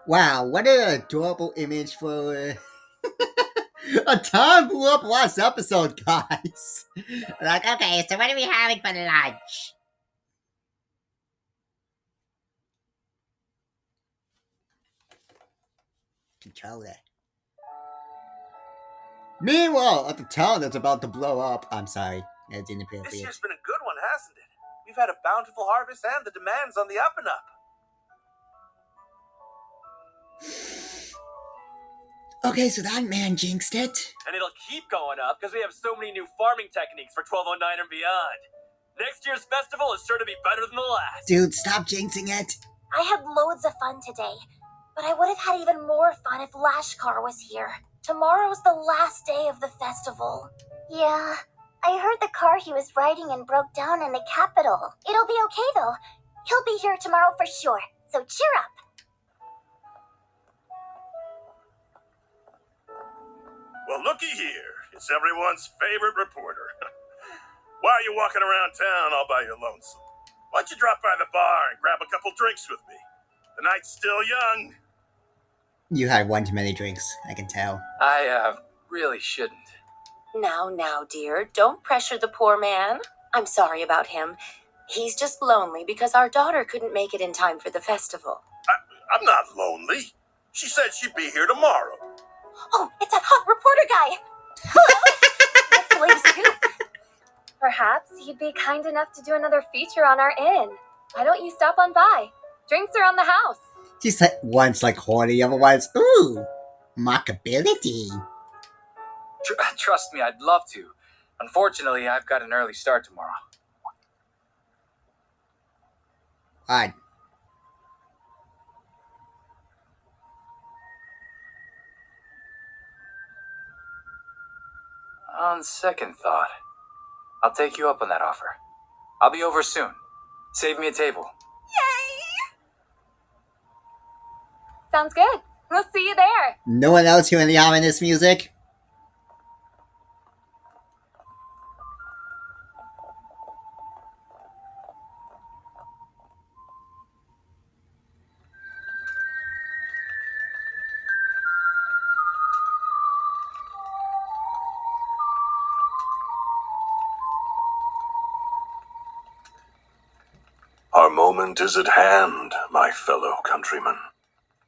Wow, what an adorable image for a time blew up last episode, guys. Like, okay, so what are we having for lunch? Controller. Meanwhile, at the town that's about to blow up, I'm sorry, that's inappropriate. This year's been a good one, hasn't it? We've had a bountiful harvest and the demand's on the up and up. Okay, so that man jinxed it. And it'll keep going up because we have so many new farming techniques for 1209 and beyond. Next year's festival is sure to be better than the last. Dude, stop jinxing it. I had loads of fun today, but I would have had even more fun if Lashkar was here. Tomorrow's the last day of the festival. Yeah, I heard the car he was riding in broke down in the capital. It'll be okay though. He'll be here tomorrow for sure, so cheer up. Well, looky here. It's everyone's favorite reporter. Why are you walking around town all by your lonesome? Why don't you drop by the bar and grab a couple drinks with me? The night's still young. You had one too many drinks, I can tell. I, really shouldn't. Now, dear, don't pressure the poor man. I'm sorry about him. He's just lonely because our daughter couldn't make it in time for the festival. I'm not lonely. She said she'd be here tomorrow. Oh, it's that hot reporter guy! Hello! What's the latest scoop? Perhaps he'd be kind enough to do another feature on our inn. Why don't you stop on by? Drinks are on the house. She said once like horny, otherwise, ooh, mockability. Trust me, I'd love to. Unfortunately, I've got an early start tomorrow. Alright. On second thought, I'll take you up on that offer. I'll be over soon. Save me a table. Sounds good. We'll see you there. No one else hearing the ominous music? Our moment is at hand, my fellow countrymen.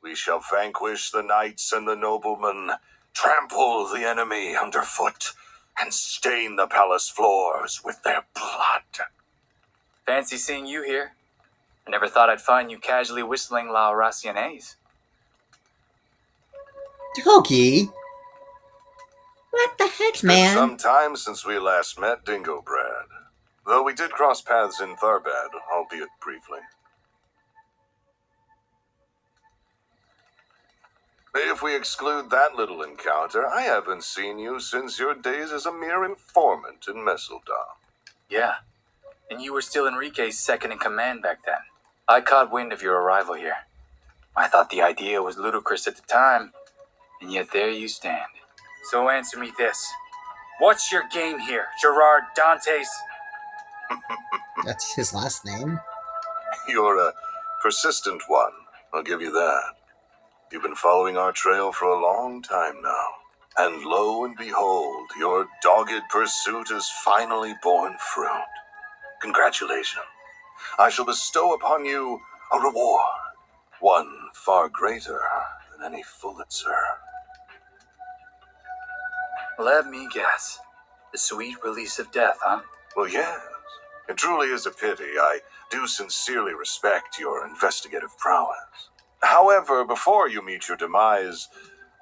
We shall vanquish the knights and the noblemen, trample the enemy underfoot, and stain the palace floors with their blood. Fancy seeing you here. I never thought I'd find you casually whistling La Raciones. Toki? What the heck, It's man? been some time since we last met, Dingo Brad. Though we did cross paths in Tharbad, albeit briefly. If we exclude that little encounter, I haven't seen you since your days as a mere informant in Messeldom. Yeah, and you were still Enrique's second in command back then. I caught wind of your arrival here. I thought the idea was ludicrous at the time, and yet there you stand. So answer me this. What's your game here, Gerard Dantes? That's his last name? You're a persistent one, I'll give you that. You've been following our trail for a long time now. And lo and behold, your dogged pursuit has finally borne fruit. Congratulations. I shall bestow upon you a reward, one far greater than any Pulitzer. Let me guess. The sweet release of death, huh? Well, yes. It truly is a pity. I do sincerely respect your investigative prowess. However, before you meet your demise,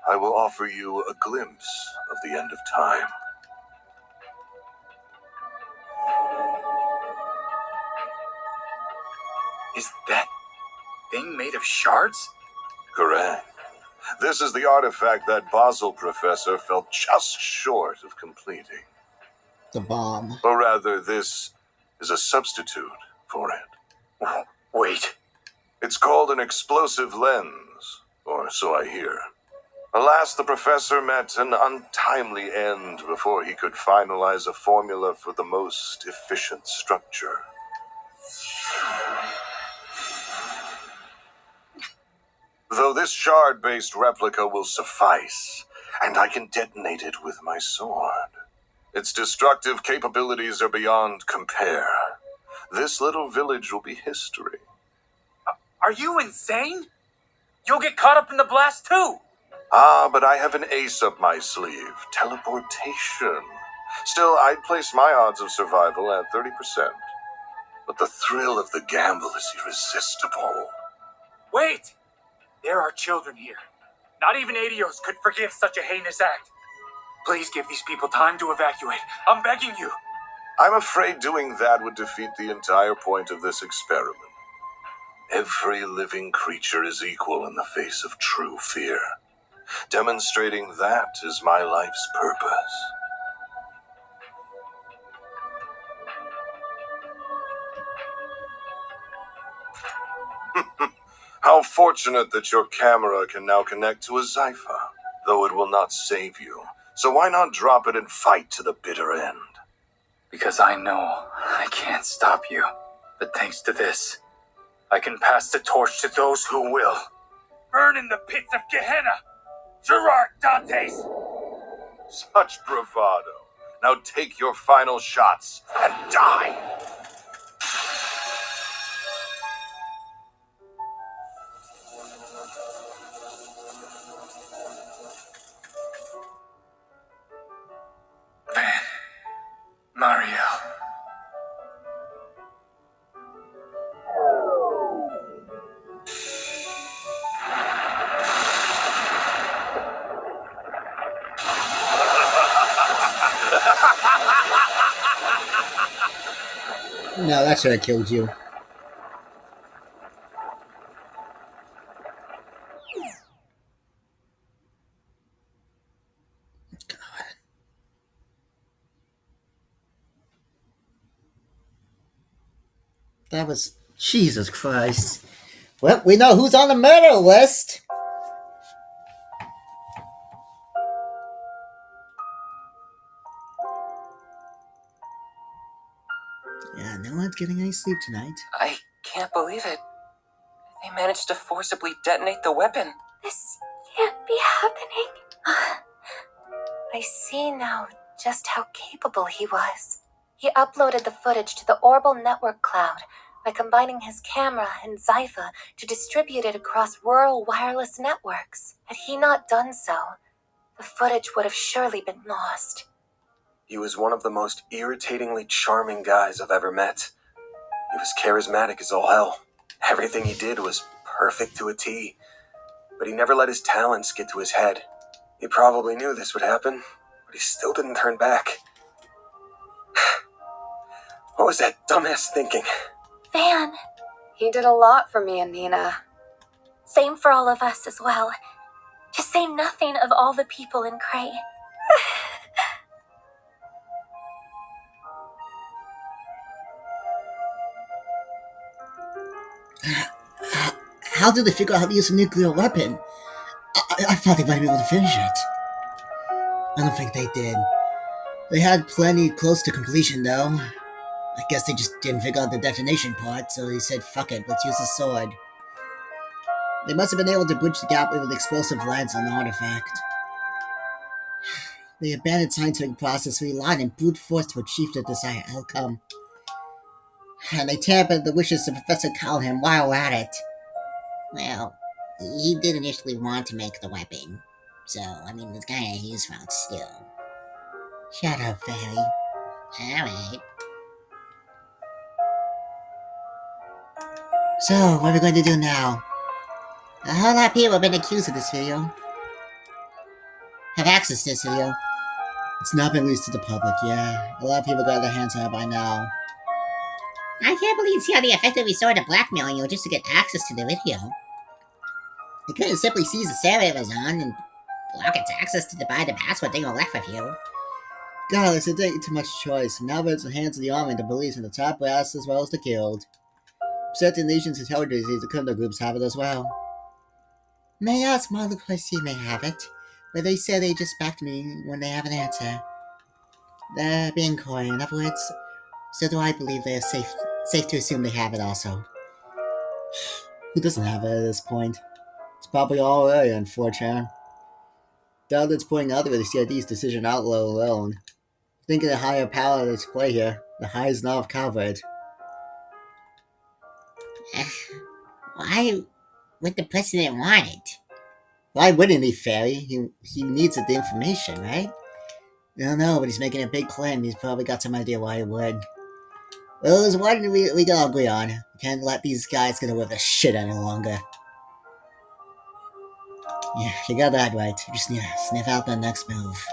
I will offer you a glimpse of the end of time. Is that thing made of shards? Correct. This is the artifact that Basel professor fell just short of completing. The bomb. Or rather, this is a substitute for it. Wait. It's called an explosive lens, or so I hear. Alas, the professor met an untimely end before he could finalize a formula for the most efficient structure. Though this shard-based replica will suffice, and I can detonate it with my sword. Its destructive capabilities are beyond compare. This little village will be history. Are you insane? You'll get caught up in the blast too. Ah, but I have an ace up my sleeve. Teleportation. Still, I'd place my odds of survival at 30%. But the thrill of the gamble is irresistible. Wait! There are children here. Not even Adios could forgive such a heinous act. Please give these people time to evacuate. I'm begging you. I'm afraid doing that would defeat the entire point of this experiment. Every living creature is equal in the face of true fear. Demonstrating that is my life's purpose. How fortunate that your camera can now connect to a Zypha, though it will not save you. So why not drop it and fight to the bitter end? Because I know I can't stop you. But thanks to this, I can pass the torch to those who will. Burn in the pits of Gehenna! Gerard Dantes! Such bravado. Now take your final shots and die! Mario. No, that should have killed you. That was... Jesus Christ. Well, we know who's on the murder list. Yeah, no one's getting any sleep tonight. I can't believe it. They managed to forcibly detonate the weapon. This can't be happening. I see now just how capable he was. He uploaded the footage to the Orbital Network Cloud by combining his camera and Zypha to distribute it across rural wireless networks. Had he not done so, the footage would have surely been lost. He was one of the most irritatingly charming guys I've ever met. He was charismatic as all hell. Everything he did was perfect to a T. But he never let his talents get to his head. He probably knew this would happen, but he still didn't turn back. What was that dumbass thinking? Van. He did a lot for me and Nina. Same for all of us as well. To say nothing of all the people in Cray. How did they figure out how to use a nuclear weapon? I thought they might be able to finish it. I don't think they did. They had plenty close to completion, though. I guess they just didn't figure out the detonation part, so they said, fuck it, let's use the sword. They must have been able to bridge the gap with an explosive lens on the artifact. They abandoned scientific process, relied on brute force to achieve their desired outcome. And they tampered the wishes of Professor Calhoun while at it. Well, he did initially want to make the weapon. So, I mean, it's kinda his fault still. Shut up, Fairy. Alright. So, what are we going to do now? A whole lot of people have been accused of this video. Have access to this video. It's not been released to the public, yeah. A lot of people got their hands on it by now. I can't believe it's how they effectively resorted to blackmailing you just to get access to the video. They couldn't simply seize the server it was on and block its access to buy the password they were left with you. God, it's a too much choice. Now that it's in the hands of the army and the police and the top brass as well as the guild. Certain nations' intelligence and criminal groups have it as well. May I ask why the Christie may have it, but they say they just backed me when they have an answer. They're being coy, in other words, so do I believe they're safe to assume they have it also. Who doesn't have it at this point? It's probably all right on 4chan. Doubt it's pointing out with the CID's decision outlaw alone. Thinking the higher power that's play here, the highest law of Calvard. Why would the president want it? Why wouldn't he, Fairy? He needs the information, right? I don't know, but he's making a big claim. He's probably got some idea why he would. Well, there's one we can all agree on. We can't let these guys get away with this shit any longer. Yeah, you got that right. You just need to sniff out the next move.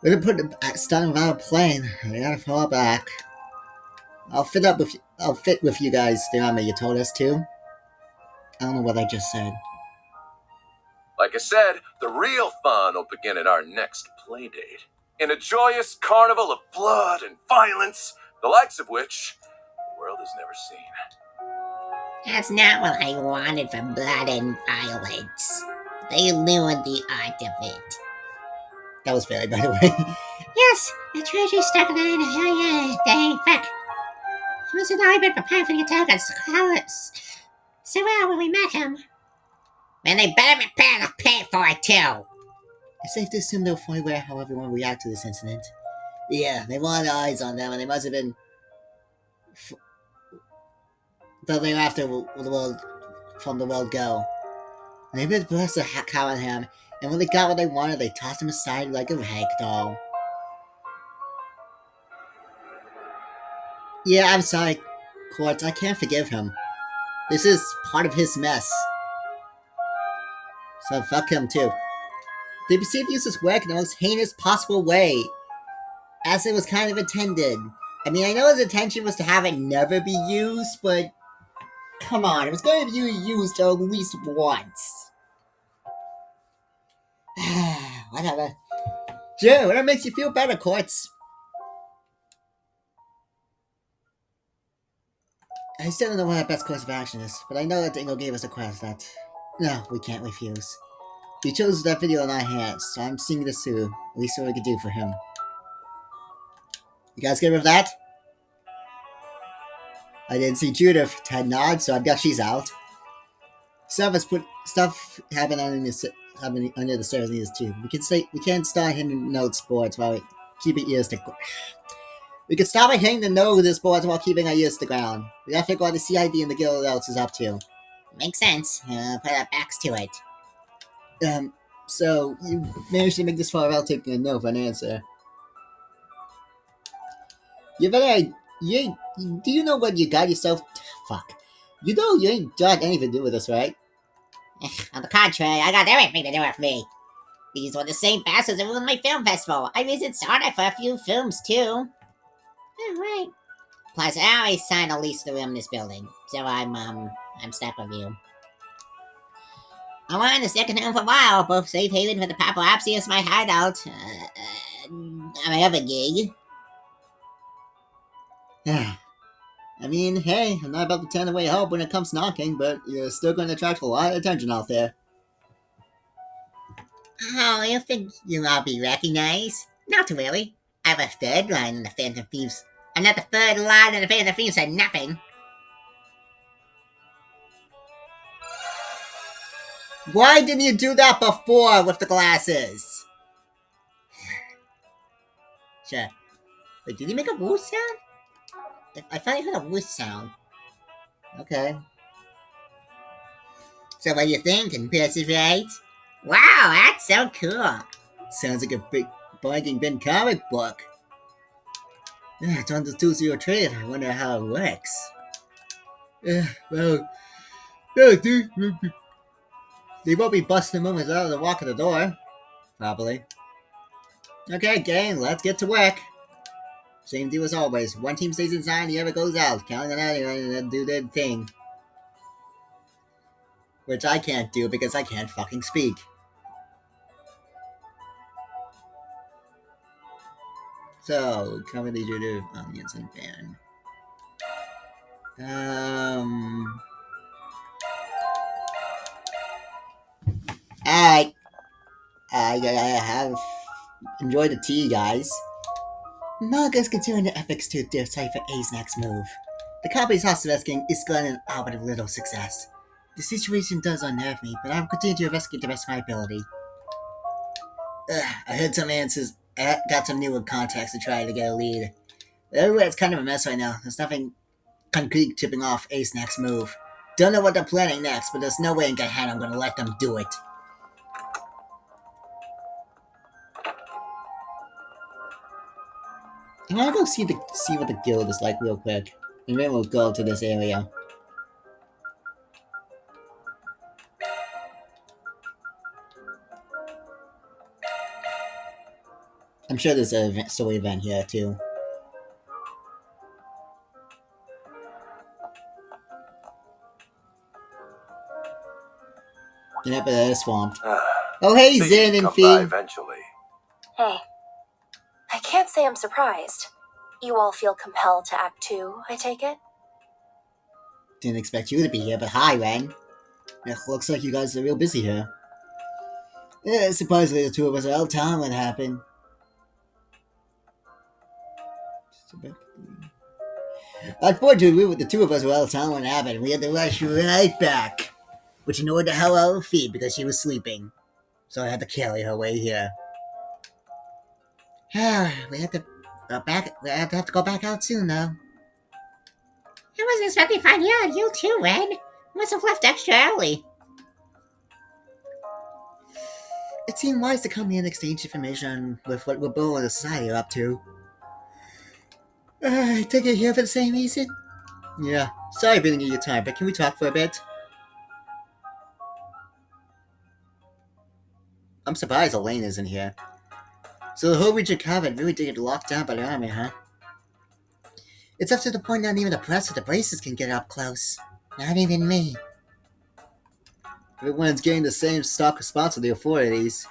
We're gonna put the starting without a plane. We gotta fall back. I'll fit with you guys the armor you told us to. I don't know what I just said. Like I said, the real fun will begin at our next playdate. In a joyous carnival of blood and violence, the likes of which the world has never seen. That's not what I wanted from blood and violence. They ruined the art of it. That was Fairy, by the way. Yes, the treasure stuck in the dang fuck. He was an been prepared for the attack on Scholars. So well when we met him. And they better prepare to pay for it too. It's safe to assume they'll fully aware how everyone react to this incident. Yeah, they wanted eyes on them, and they must have been. Though they were after the world from the world go. And they been blessed to cow on him, and when they got what they wanted, they tossed him aside like a rag doll. Yeah, I'm sorry, Quartz, I can't forgive him. This is part of his mess. So fuck him too. They proceeded to use his work in the most heinous possible way. As it was kind of intended. I mean, I know his intention was to have it never be used, but come on, it was going to be used at least once. Whatever. Sure, whatever makes you feel better, Quartz. I still don't know what our best course of action is, but I know that Dingo gave us a quest that no, we can't refuse. He chose that video in our hands, so I'm seeing this through. At least what we could do for him. You guys good with that? I didn't see Judith. Ted nods, so I've got she's out. Stuff happened under the stairs needs too. We can't start hitting note sports while we keep our ears to. We can stop by hitting the nose of the sports while keeping our ears to the ground. We gotta figure out what the CID and the guild else is up to. Makes sense. Put our backs to it. So you managed to make this far without taking a no for an answer. Do you know what you got yourself? Fuck. You know you ain't got anything to do with this, right? On the contrary, I got everything to do with me. These were the same bastards that ruined my film festival. I visited Sonic for a few films, too. Oh, right. Plus, I always signed a lease to room in this building, so I'm stuck with you. I wanted a second home for a while, both safe haven for the paparazzi as my hideout. My other gig. I mean, hey, I'm not about to turn away help when it comes knocking, but you're still going to attract a lot of attention out there. Oh, you think you'll all be recognized? Not really. I have a third line in the Phantom Thieves. I'm not the third line in the Phantom Thieves said nothing. Why didn't you do that before with the glasses? Sure. Wait, did he make a woo sound? I thought I heard a woo sound. Okay. So what do you think? And Pierce is right? Wow, that's so cool. Sounds like a big bargain bin comic book. It's on the 2-0 trade. I wonder how it works. Dude. They won't be busting moments out of the walk of the door. Probably. Okay, gang, let's get to work. Same deal as always. One team stays inside, the other goes out. Counting on anyone and do their thing. Which I can't do because I can't fucking speak. So, comedy Judith, audience and fan. Alright. I have enjoyed the tea, guys. Marga's continuing the efforts to decipher A's next move. The company's hostile asking is going an out with little success. The situation does unnerve me, but I will continue to investigate the best of my ability. I heard some answers. I got some new contacts to try to get a lead. But everywhere it's kind of a mess right now. There's nothing concrete tipping off A's next move. Don't know what they're planning next, but there's no way in good hand I'm going to let them do it. I'm gonna go see what the guild is like real quick, and then we'll go to this area. I'm sure there's a story event here too. Get up at the swamp. Oh hey, Zen and Fee. Eventually. Hey. I can't say I'm surprised. You all feel compelled to act too, I take it? Didn't expect you to be here, but hi, Ren. It looks like you guys are real busy here. Yeah, surprisingly, the two of us are out of town when it happened. Unfortunately, the two of us were out of town when it happened. We had to rush right back, which annoyed the hell out of Fee because she was sleeping. So I had to carry her way here. we have to go back out soon, though. I wasn't expecting to find you too, Red. Must have left extra early. It seemed wise to come here and exchange information with what Rebel and the Society are up to. I take it here for the same reason? Yeah, sorry for your time, but can we talk for a bit? I'm surprised Elaine isn't here. So the whole region of Calvard really did get locked down by the army, huh? It's up to the point not even the press or the braces can get up close. Not even me. Everyone's getting the same stock response to the authorities.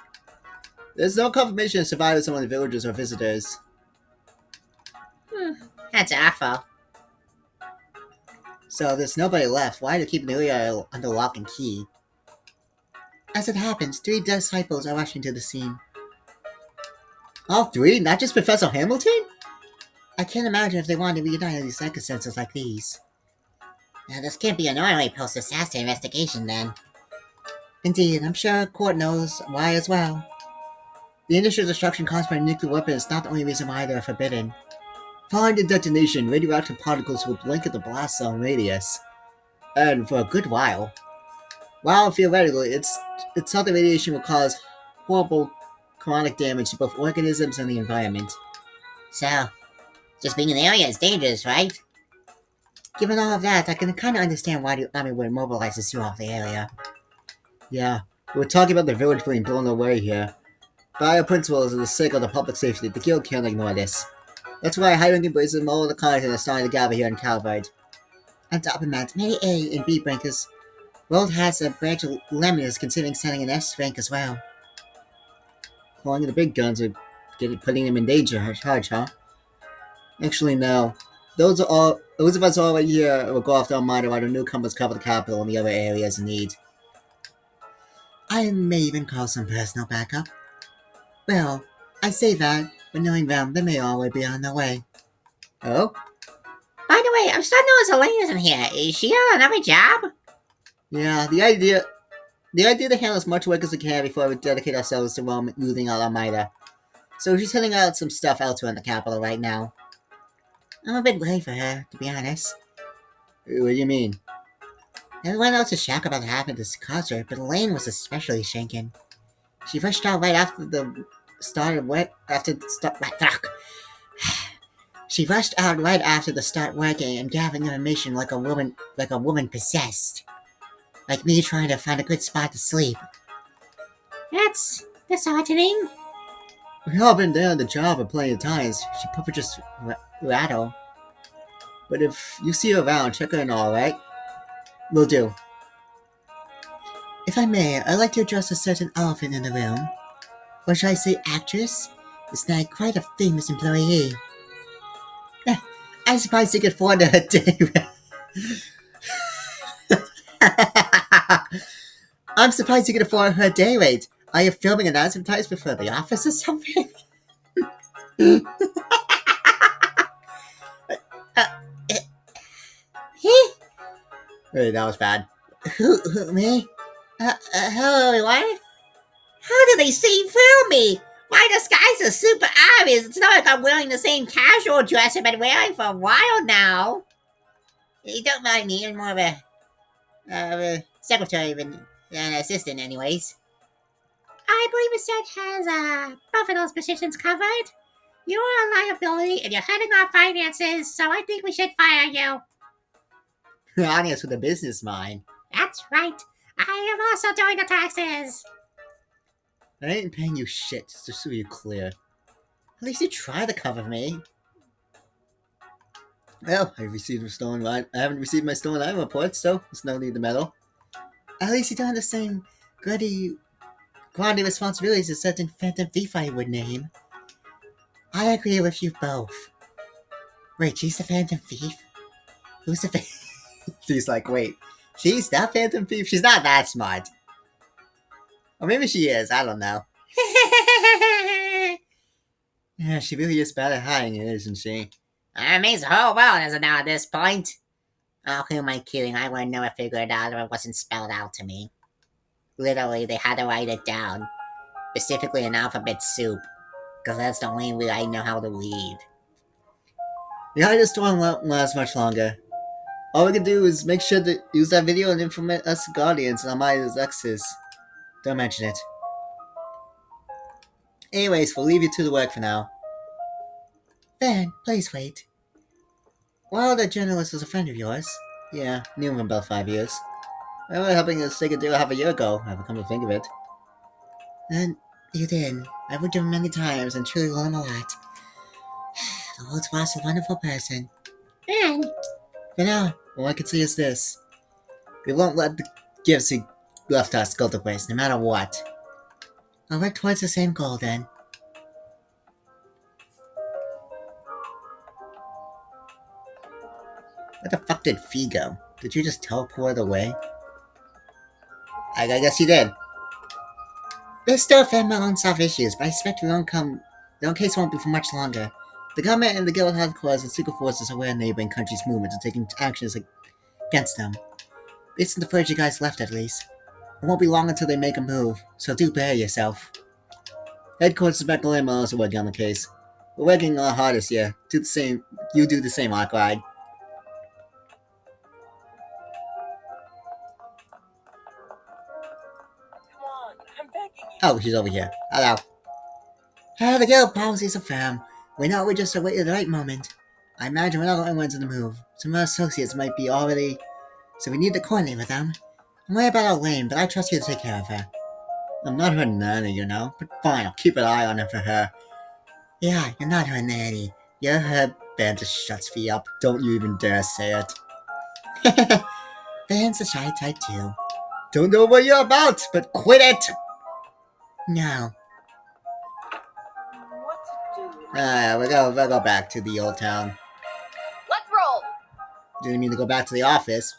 There's no confirmation of survivors among the villagers or visitors. That's awful. So there's nobody left. Why do they keep the area under lock and key? As it happens, 3 disciples are rushing to the scene. All 3? Not just Professor Hamilton? I can't imagine if they wanted to reunite under circumstances like these. Now, this can't be an ordinary post-disaster investigation, then. Indeed, I'm sure the court knows why as well. The initial destruction caused by a nuclear weapon is not the only reason why they're forbidden. Following the detonation, radioactive particles will blanket the blast zone radius. And for a good while. While theoretically, it's thought the radiation will cause horrible chronic damage to both organisms and the environment. So, just being in the area is dangerous, right? Given all of that, I can kind of understand why the army would mobilize us throughout the area. Yeah, we're talking about the village being blown away here. By our principles and the sake of the public safety, the guild can't ignore this. That's why high-ranking braces and all of the content are starting to gather here in Calvard. On top of that, many A and B rankers. World has a branch of Lemons considering sending an S rank as well. Calling the big guns are putting them in danger, charge, huh? Actually, no. Those of us all right here will go off the Almighty while the newcomers cover the capital and the other areas in need. I may even call some personal backup. Well, I say that, but knowing them, they may already be on their way. Oh? By the way, I'm starting to notice Elaine isn't here. Is she on another job? Yeah, the idea to handle as much work as we can before we dedicate ourselves to losing our Almighty. So she's hitting out some stuff elsewhere in the capital right now. I'm a bit worried for her, to be honest. What do you mean? Everyone else is shocked about what happened to this concert, but Elaine was especially shaken. She rushed out right after the start working and gathered information like a woman possessed. Like me trying to find a good spot to sleep. That's disheartening. We've all been down the job plenty of times. She probably just rattle. But if you see her around, check her in, alright? Will do. If I may, I'd like to address a certain elephant in the room. Or should I say actress? It's not quite a famous employee. I'm surprised you could afford a day. I'm surprised you could afford her day rate. Are you filming an advertisement for the office or something? Wait, that was bad. Who, me? Hello, everyone? How did they see through me? My disguise is super obvious. It's not like I'm wearing the same casual dress I've been wearing for a while now. You don't mind me, I'm more of a secretary than an assistant anyways. I believe the set has both of those positions covered. You are a liability and you're heading our finances, so I think we should fire you. Honest with a business mind. That's right. I am also doing the taxes. I ain't paying you shit, just so you're clear. At least you try to cover me. Well, I received a stolen line. I haven't received my stolen item report, so there's no need to meddle. At least you don't have the same quantity responsibilities as certain phantom thief I would name. I agree with you both. Wait, she's the phantom thief? Who's the phantom? She's like, wait, she's that phantom thief? She's not that smart. Or maybe she is, I don't know. Yeah, she really is bad at hiding it, isn't she? It means the whole world doesn't know at this point. Oh, who am I kidding? I would never figure it out if it wasn't spelled out to me. Literally, they had to write it down. Specifically in alphabet soup. Because that's the only way I know how to read. The hiding storm won't last much longer. All we can do is make sure to use that video and implement us Guardians on Amaya's exes. Don't mention it. Anyways, we'll leave you to the work for now. Ben, please wait. Well, the journalist was a friend of yours. Yeah, knew him about 5 years. I remember helping us take a deal half a year ago, I haven't come to think of it. And you did. I've worked with him many times and truly learned a lot. The world's lost a wonderful person. And for now, all I can say is this. We won't let the gifts he left us go to waste, no matter what. I'll work towards the same goal then. Where the fuck did Fee go? Did you just teleport away? I guess you did. There's still a fair amount of unsolved issues, but I expect their own case won't be for much longer. The government and the guild headquarters and secret forces are aware of neighboring countries' movements and taking actions against them. Based on the footage you guys left, at least. It won't be long until they make a move, so do prepare yourself. Headquarters of Beckley are also working on the case. We're working our hardest here. Do the same. You do the same, Arkride. Oh, she's over here. Hello. The guild policies are firm. We know we just awaited the right moment. I imagine we're not the only ones in the move. Some of our associates might be already... So we need to coordinate with them. I'm worried about our Lane, but I trust you to take care of her. I'm not her nanny, you know. But fine, I'll keep an eye on her for her. Yeah, you're not her nanny. You're her... Ben just shuts me up. Don't you even dare say it. Ben's a shy type too. Don't know what you're about, but quit it! No. We'll go back to the old town. Let's roll! Didn't mean to go back to the office.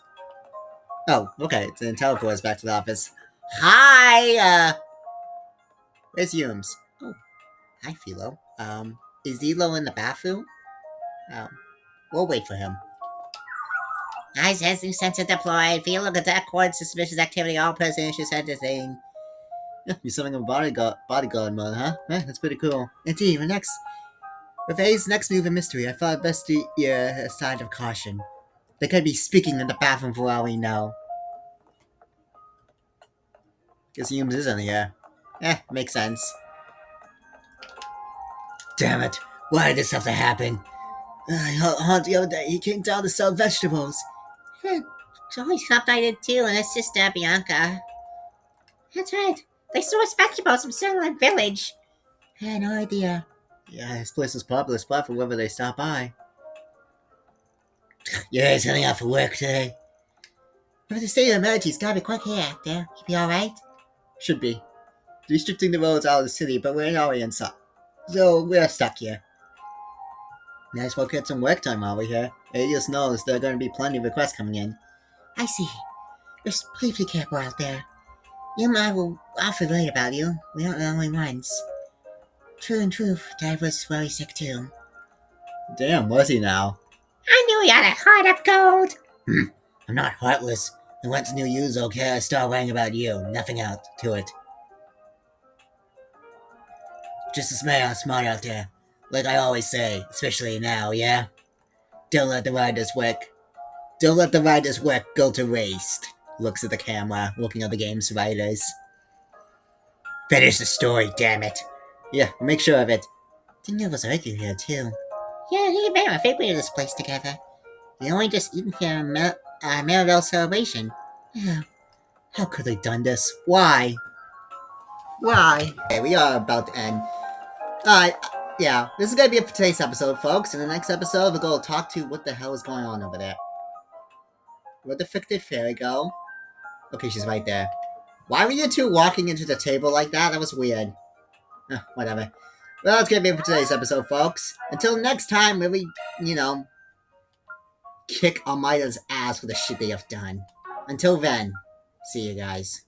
Oh, okay, then teleport us back to the office. Hi, where's Humes? Oh, hi, Philo. Is Elo in the bathroom? We'll wait for him. I sense new sensor deployed. Philo contact court suspicious activity. All person issues said the thing. You're something of a bodyguard mode, huh? That's pretty cool. Indeed, with A's next move in mystery, I thought it best to err a side of caution. They could be speaking in the bathroom for all we know. Guess Humes is in the air. Makes sense. Damn it! Why did this have to happen? I heard the other day he came down to sell vegetables. Joey stopped I did too, and his sister, Bianca. That's right. They source vegetables from Sunland Village. I had no idea. Yeah, this place is popular spot for whenever they stop by. Yeah, he's heading out for work today. With the state of emergency, it's gotta be quick here, there. You be alright? Should be. Restricting the roads out of the city, but we're already inside. So, we're stuck here. Nice well get some work time while we're here. Edith knows there are going to be plenty of requests coming in. I see. Just please be careful out there. You and I will often write about you. We aren't the only ones. True in truth, Dad was very sick too. Damn, was he now? I knew he had a heart of gold. I'm not heartless. Once new use, okay, I start worrying about you. Nothing else to it. Just a smart out there. Like I always say, especially now, yeah? Don't let the writer's work go to waste. Looks at the camera, looking at the game's writers. Finish the story, damn it. Yeah, make sure of it. Didn't know it was Argue here, too. Yeah, he and Bear, I think we were this place together. We only just eaten here at Mirabelle celebration. How could they done this? Why? Okay, we are about to end. Yeah, this is gonna be it for today's episode, folks. In the next episode, we're gonna talk to what the hell is going on over there. Where the frick did Fairy go? Okay, she's right there. Why were you two walking into the table like that? That was weird. Whatever. Well, that's gonna be it for today's episode, folks. Until next time, where we, kick Almeida's ass for the shit they have done. Until then, see you guys.